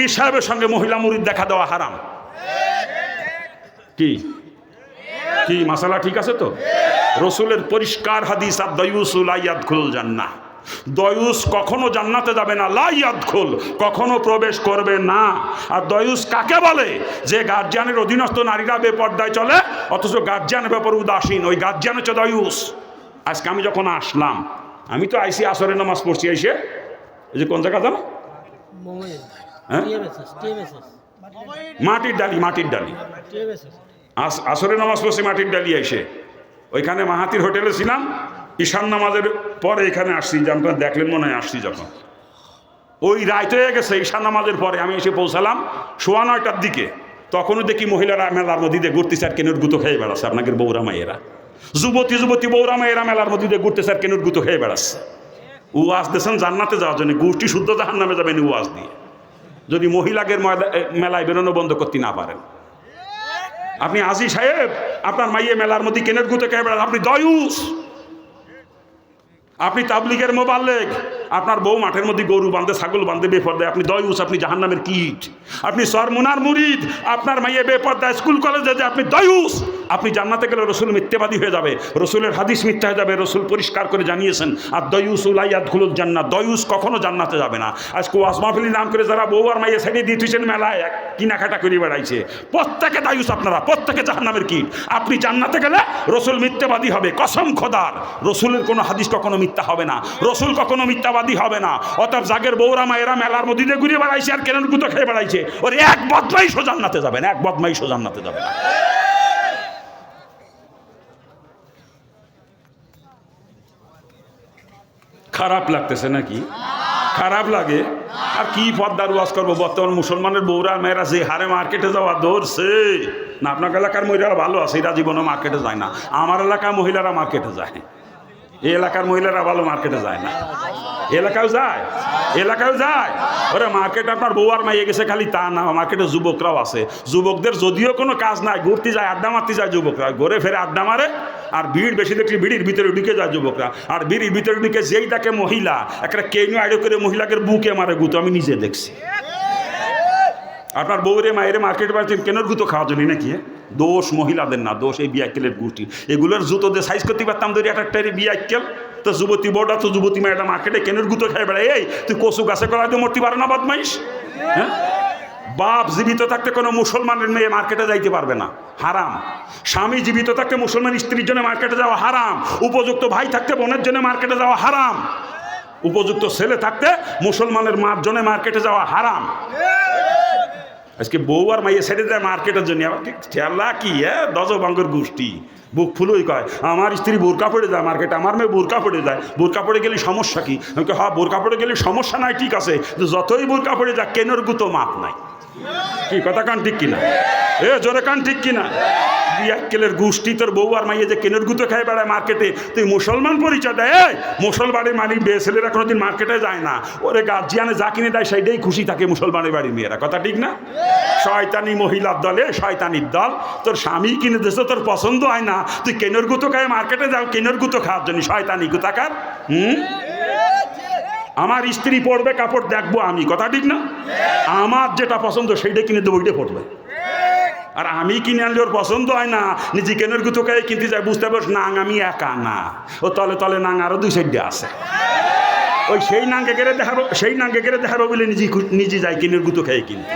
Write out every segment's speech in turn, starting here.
পীর সাহেবের সঙ্গে মহিলা মুরিদ দেখা দেওয়া হারাম। কি কি মাসালা ঠিক আছে তো? রসুলের পরিষ্কার হাদিস, আর দয়ুসুল লা ইয়াদখুলুল জান্নাহ, দয়ুস কখনো জান্নাতে যাবে না, লা ইয়াদখুল, কখনো প্রবেশ করবে না। আর দয়ুস কাকে বলে? যে গার্জিয়ানের অধীনস্থ নারীরা বেপর্দায় চলে অথচ গার্জিয়ানের ব্যাপারে উদাসীন, ওই গার্জিয়ান হচ্ছে দয়ুস। আজকে আমি যখন আসলাম, আমি তো আইসি আসরের নামাজ পড়ছি, এসে এই যে কোন জায়গা জানো, হ্যাঁ মাটির ডালি, মাটির ডালি, আসরের নামাজ পড়ছি মাটির ডালি এসে, ওইখানে মাহাতির হোটেলে ছিলাম, ঈশান নামাজের পরে এখানে আসছি, যে আপনারা দেখলেন মনে হয় আসছি যখন, ওই রাইতে হয়ে গেছে ঈশান নামাজের পরে আমি এসে পৌঁছালাম 9:15টার দিকে। তখনও দেখি মহিলারা মেলার মধ্যে দিয়ে ঘুরতেছে আর কেনুর গুতো খেয়ে বেড়াচ্ছে, আপনাদের বৌরা মায়েরা, যুবতী যুবতী বৌরা মায়েরা মেলার মধ্যে দিয়ে ঘুরতেছে আর কেনুর গুতো খেয়ে বেড়াচ্ছে। ওয়াজ দিয়েছেন জান্নাতে যাওয়ার জন্য, গোষ্ঠী শুদ্ধ জাহান্নামে যাবেন ওয়াজ দিয়ে, যদি মহিলাদের মেলায় বেরোনো বন্ধ করতে না পারেন। আপনি আজি সাহেব, আপনার মাইয়ে মেলার মধ্যে কেনের গুতে খেয়ে বেড়ান, আপনি দয়ুস। আপনি তাবলিগের মোবাল্লেগ, আপনার বউ মাঠের মধ্যে গরু বাঁধে, ছাগল বাঁধে বেপর্দায়, আপনি দয়ুস, আপনি জাহান্নামের কীট। আপনি সরমুনার মুরিদ, আপনার মাইয়ে বেপর্দায় স্কুল কলেজে যে, আপনি দয়ুস। আপনি জান্নাতে গেলে রসুল মিথ্যাবাদী হয়ে যাবে, রসুলের হাদিস মিথ্যা হয়ে যাবে। রসুল পরিষ্কার করে জানিয়েছেন, আর দয়ুসুল লা ইয়াদখুলুল জান্নাহ, দয়ুস কখনো জান্নাতে যাবে না। আজকে ওয়াজ মাহফিলের নাম করে যারা বউ আর মাইয়ে ছেড়ে দিয়ে তুইছেন মেলায় কিনাকাটা করে বেড়াইছে, প্রত্যেকে দয়ুস, আপনারা প্রত্যেকে জাহান্নামের কীট। আপনি জান্নাতে গেলে রসুল মিথ্যাবাদী হবে, কসম খোদার। রসুলের কোনো হাদিস কখনো মিথ্যা হবে না, রসুল কখনো মিথ্যাবাদী হবে না। অতএব জাগের বৌরা মায়েরা মেলার মধ্যে দিয়ে ঘুরে বেড়াইছে আর কেন গুতো খেয়ে বেড়াইছে, ওর এক বদমাইশও জান্নাতে যাবে না, এক বদমাইশও জান্নাতে যাবে না। খারাপ লাগতেছে নাকি? খারাপ লাগে। আর কি পর্দার ওয়াজ করবো? বর্তমান মুসলমানের বৌরা মেয়েরা যে হারে মার্কেটে যাওয়া ধরছে না, আপনার এলাকার মহিলারা ভালো আছে, এরা জীবনে মার্কেটে যায় না। আমার এলাকার মহিলারা মার্কেটে যায়, এই এলাকার মহিলারা ভালো মার্কেটে যায় না। এলাকাও যায়, এলাকাও যায়। ওরে মার্কেটে আপনার বউ আর মাইয়ে গেছে খালি তা না, মার্কেটে যুবকরাও আছে। যুবকদের যদিও কোনো কাজ নাই, ঘুরতে যায়, আড্ডা মারতে যায় যুবকরা, ঘুরে ফেরে আড্ডা মারে। আর ভিড় বেশি দেখলে বিড়ির ভিতরে ঢুকে যায় যুবকরা, আর বিড়ির ভিতরে ঢুকে যেই তাকে মহিলা একটা কেন আইডো করে মহিলাকে বুকে মারে গুতো, আমি নিজে দেখছি। আপনার বউরে মায়ের মার্কেট বাড়িতে কেনার গুতো খাওয়া জন্য নাকি? দোষ মহিলাদের না, দোষ এই বিয়াক্কেলের গোষ্ঠী। এগুলোর জুতো দিয়ে সাইজ করতে পারতাম ধরি একটা বিয়াক্কেল, তো যুবতী বড়টা তো যুবতী মায়েরা মার্কেটে কেনের গুতো খেয়ে বেড়ায়। এই তুই কচু গাছে করা দিয়ে মরতে পারে না বদমাইশ? হ্যাঁ, বাপ জীবিত থাকতে কোনো মুসলমানের মেয়ে মার্কেটে যাইতে পারবে না, হারাম। স্বামী জীবিত থাকতে মুসলমান স্ত্রীর জন্য মার্কেটে যাওয়া হারাম। উপযুক্ত ভাই থাকতে বোনের জন্য মার্কেটে যাওয়া হারাম। উপযুক্ত ছেলে থাকতে মুসলমানের মার জন্য মার্কেটে যাওয়া হারাম। আজকে বউ আর মাইয়ে ছেড়ে দেয় মার্কেটের জন্য, আবার ঠেলা কি দজবাঙ্গের গোষ্ঠী। বুক ফুলই কয় আমার স্ত্রী বোরকা পড়ে যায় মার্কেটে, আমার মেয়ে বোরকা পড়ে যায়। বোরকা পড়ে গেলে সমস্যা কি? আমাকে হ্যাঁ, বোরকা পড়ে গেলে সমস্যা নাই, ঠিক আছে, যতই বোরকা পড়ে যায় কেনের গুতো মাপ নাই। কি কথা কান ঠিক কিনা? জোরে কান ঠিক কিনা? বিয়াক্কেলের গোষ্ঠী তোর বউ আর মাইয়ে যে কেনের গুতো খেয়ে বেড়ায় মার্কেটে, তুই মুসলমান পরিচয় দেয়। মুসলমানের মালিক বেয়ে ছেলেরা কোনোদিন মার্কেটে যায় না, ওরে গার্জিয়ানে যা কিনে দেয় সেইটাই খুশি থাকে মুসলমানের বাড়ির মেয়েরা। কথা ঠিক না? শয়তানি মহিলার দলে শয়তানির দল। তোর স্বামী কিনে দিয়েছে, তোর পছন্দ হয় না, তুই কেনের গুতো খায় মার্কেটে যাও কেনের গুতো খাওয়ার জন্য, শয়তানি গুতাকার। আমার স্ত্রী পড়বে কাপড় দেখবো আমি, কথা ঠিক না? আমার যেটা পছন্দ সেইটা কিনে দেবো, ওইটা পড়বে। আর আমি কিনে আনলে ওর পছন্দ হয় না, নিজে কেনের গুতো খাই কিনতে যায়, বুঝতে পারছ নাং আমি একা না, ও তলে তলে নাং আরো 2-4টা আছে। ওই সেই নাঙ্গে গেড়ে দেখাবো, সেই নাঙ্গে গেড়ে দেখাবো বলে নিজে যাই কেনের গুতো খাই কিনতে।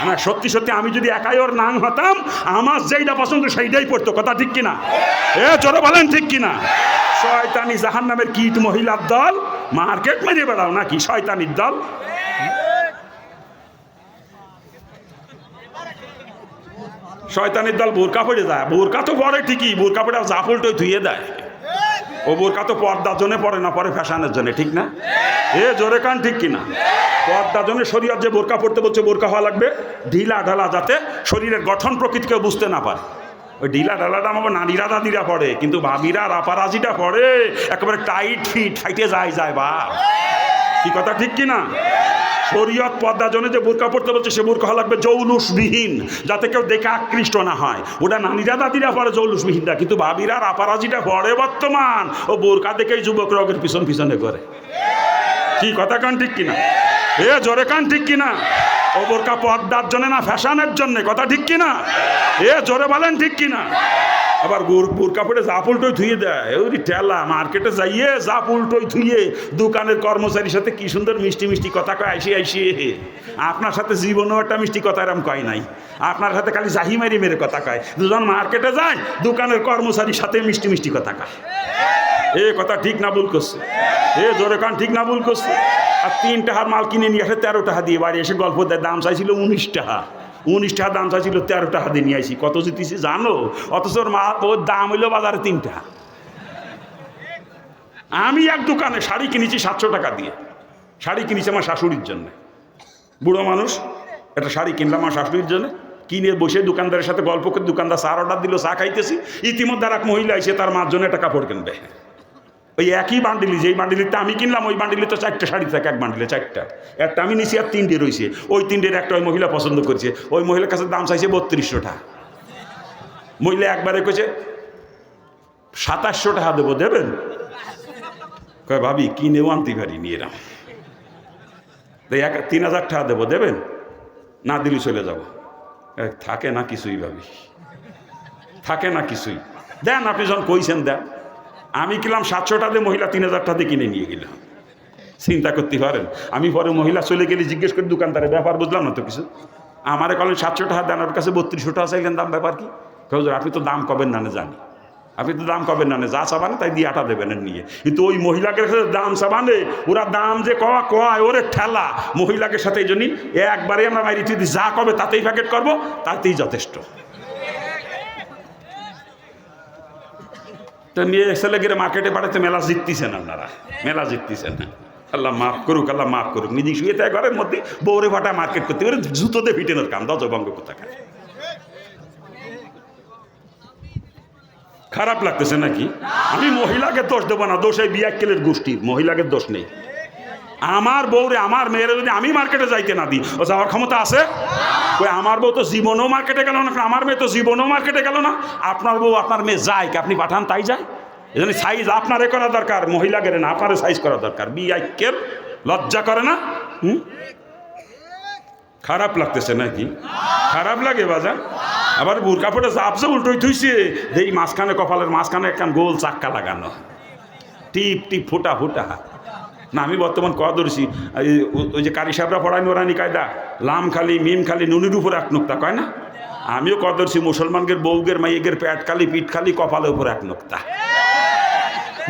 না, সত্যি সত্যি আমি যদি একাই ওর নাং হতাম, আমার যেইটা পছন্দ সেইটাই পড়তো। কথা ঠিক কিনা? জোরে বলেন ঠিক কিনা? শয়তানি জাহান্নামের কীট মহিলার দল, মার্কেট মেরে বেড়াও নাকি শয়তানির দল? শয়তানির দল বোরকা পড়ে যায়, বোরকা তো পরে ঠিকই, বোরকা পড়ে জাফলটাই ধুয়ে দেয়। ও বোরকা তো পর্দার জন্য পরে না, পরে ফ্যাশনের জন্য, ঠিক না? জোরে কান ঠিক কিনা? পর্দার জন্য শরীয়ত যে বোরকা পড়তে বলছে, বোরকা হওয়া লাগবে ঢিলা ঢালা, যাতে শরীরের গঠন প্রকৃতিকে বুঝতে না পারে। ওই ঢিলা ঢালাটা আমার নানিরা দাদিরা পড়ে, কিন্তু ভাবিরা রাপারাজিটা পড়ে একেবারে টাইট ফিট, ফাইটে যায় বা। কি কথা ঠিক কিনা? শরীয়ত পর্দার জন্য যে বোরকা পড়তে বলছে, সে বোরকা হওয়া লাগবে জৌলুসবিহীন, যাতে কেউ দেখে আকৃষ্ট না হয়। ওটা নানিরা দাদিরা পড়ে জৌলুসবিহীনটা, কিন্তু ভাবিরা রাপারাজিটা পড়ে বর্তমান। ও বোরকা দেখেই যুবক রোগের পিছনে করে। কি কথা কান ঠিক কিনা? জোরে কান ঠিক কিনা? ও বোরকা পর্দার জন্য না ফ্যাশনের জন্য, কথা ঠিক কিনা? জোরে বলেন ঠিক কিনা? আবার বোরকা পরে জাপ উল্টোই ধুয়ে দেয়, ওই ঠেলা মার্কেটে যাইয়ে জাপ উল্টোই ধুয়ে দোকানের কর্মচারীর সাথে কি সুন্দর মিষ্টি মিষ্টি কথা কয়, আইসিয়ে আপনার সাথে জীবনেও একটা মিষ্টি কথা এরম কয় নাই, আপনার সাথে খালি জাহি মারি মেরে কথা কয়। দুজন মার্কেটে যায়, দোকানের কর্মচারীর সাথে মিষ্টি মিষ্টি কথা কয়। কথা ঠিক না ভুল করছে? জোরে কান ঠিক না ভুল করছে? আর 3 টাকার মাল কিনে নিয়ে আসে 13 টাকা দিয়ে, বাড়ি এসে গল্প দেয় দাম চাইছিল 19 টাকা, 19 টাকা দাম চাইছিল, 13 টাকা দিয়ে নিয়ে আসি। কত জিতেছি জানো? অথচ ওর দাম হইলো বাজারে 3 টাকা। আমি এক দোকানে শাড়ি কিনেছি 700 টাকা দিয়ে, শাড়ি কিনেছি আমার শাশুড়ির জন্য। বুড়ো মানুষ, একটা শাড়ি কিনলাম আমার শাশুড়ির জন্য। কিনে বসে দোকানদারের সাথে গল্প করে দোকানদার চা অর্ডার দিল, চা খাইতেছি। ইতিমধ্যে আর এক মহিলা এসে তার মার জন্য একটা কাপড় কিনবে। ওই একই বান্ডিলি, যেই বান্ডিলিটা আমি কিনলাম ওই বান্ডিলে তো 4টে শাড়ি থাকে, এক বান্ডিলে 4টা। একটা আমি নিছি আর 3টে রয়েছে। ওই 3টের একটা ওই মহিলা পছন্দ করছে। ওই মহিলার কাছে দাম চাইছে 3200 টাকা। মহিলা একবারে কইছে 2700 টাকা দেবো, দেবেন? কয় ভাবি কিনেও আনতে পারি নিয়ে এরাম, 3000 টাকা দেবো, দেবেন? না দিলে চলে যাব। থাকে না কিছুই ভাবি, থাকে না কিছুই। দেন আপনি যখন কইছেন দেন। আমি কিনলাম 700 টাকা দিয়ে, মহিলা 3000 টাকা দিয়ে কিনে নিয়ে গেলাম। চিন্তা করতে পারেন? আমি পরে মহিলা চলে গেলে জিজ্ঞেস করি দোকানদারের, ব্যাপার বুঝলাম না তো কিছু। আমারে কলেন 700 টাকা দেন, ওর কাছে 3200 টাকা চাইলেন, দাম ব্যাপার কি? আপনি তো দাম কবেন না জানি, আপনি তো দাম কবেন না, যা চাবানে তাই দিয়ে আটা দেবেন নিয়ে। কিন্তু ওই মহিলাকে দাম চাবানে, ওরা দাম যে কয় ওরে ঠেলা মহিলাকে সাথে। এই জন্যই একবারে আমরা মাইরি যদি যা কবে তাতেই প্যাকেট করবো, তাতেই যথেষ্ট। তো নিয়ে ছেলে গিয়ে মার্কেটে পাঠাতে মেলা জিততেছেন আপনারা, মেলা জিততেছেন না। আল্লাহ মাফ করুক, আল্লাহ মাফ করুক। নিজে শুয়ে থাকে ঘরের মধ্যে, বউরে ফাটা মার্কেট করতে পারে, জুতোতে ফিটেনোর কাম, দজবঙ্গ কোথাকার। খারাপ লাগতেছে নাকি? আমি মহিলাকে দোষ দেবো না, দোষ এই বিয়াক্কেলের গোষ্ঠীর, মহিলাকে দোষ নেই। আমার বউরে, আমার মেয়েরা যদি আমি মার্কেটে যাইতে না দিই, ও যাওয়ার ক্ষমতা আছে? ওই আমার বউ তো জীবনেও মার্কেটে গেল না, আমার মেয়ে তো জীবনেও মার্কেটে গেল না। আপনার বউ আপনার মেয়ে যায় কি? আপনি পাঠান তাই যায়। এই জন্য সাইজ আপনারে করা দরকার, মহিলা গেলে না, আপনারে সাইজ করা দরকার। বিয়াক্কেল, লজ্জা করে না? খারাপ লাগতেছে নাকি? খারাপ লাগে বাজার? আবার বোরকা পরে জাপসে উল্টোই থুইছে, এই মাঝখানে, কপালের মাঝখানে একখান গোল চাক্কা লাগানো, টিপ টিপ ফোটা ফোটা। না আমি বর্তমান কয়া ধরছি, ওই যে কারি সাহেবরা পড়ায় নোরানি কায়দা, লাম খালি মিম খালি নুনির উপর এক নোক্তা কয় না? আমিও কয়া ধরছি মুসলমানদের বউগের মাইয়ের পেট খালি পিঠ খালি কপালের উপর এক নোক্তা।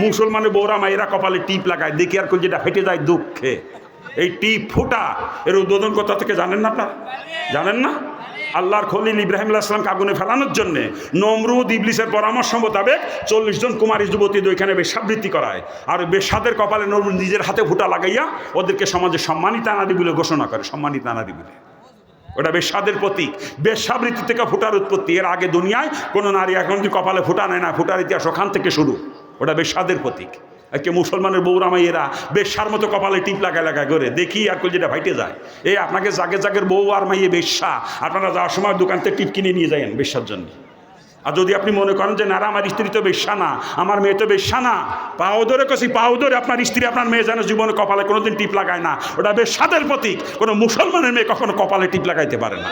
মুসলমানের বউরা মাইয়েরা কপালে টিপ লাগায়, দেখি আর যেটা ফেটে যায় দুঃখে। এই টিপ ফোটা এর উদ্বোধন কথা থেকে জানেন না আপনারা? জানেন না? আল্লাহর খলিল ইব্রাহিম আলাইহিস সালামকে আগুনে ফেলানোর জন্যে নমরুদ ইবলিসের পরামর্শ মোতাবেক 40 জন কুমারী যুবতী ওইখানে বেশ্যাবৃত্তি করায়। আর বেশ্যাদের কপালে নমরুদ নিজের হাতে ফুটা লাগাইয়া ওদেরকে সমাজে সম্মানিতা নারী বলে ঘোষণা করে, সম্মানিতা নারী বলে। ওটা বেশ্যাদের প্রতীক, বেশ্যাবৃত্তি থেকে ফুটার উৎপত্তি। এর আগে দুনিয়ায় কোনো নারী এখন কি কপালে ফুটা নেয় না, ফুটার ইতিহাস ওখান থেকে শুরু। ওটা বেশ্যাদের প্রতীক। একে মুসলমানের বউরা মাইয়েরা বেশ্যার মতো কপালে টিপ লাগায় লাগায় করে, দেখি আর যেটা ভাইটে যায়। এই আপনাকে জাগে জাগের বউ আর মাইয়ে বেশ্যা, আপনারা যাওয়ার সময় দোকান থেকে টিপ কিনে নিয়ে যাবেন বেশ্যার জন্য। আর যদি আপনি মনে করেন যে না আমার স্ত্রী তো বেশ্যা না, আমার মেয়ে তো বেশ্যা না, পাও ধরে কষি, পাও ধরে আপনার স্ত্রী আপনার মেয়ে যেন জীবনে কপালে কোনোদিন টিপ লাগায় না, ওটা বেশ্যাদের প্রতীক। কোনো মুসলমানের মেয়ে কখনো কপালে টিপ লাগাইতে পারে না।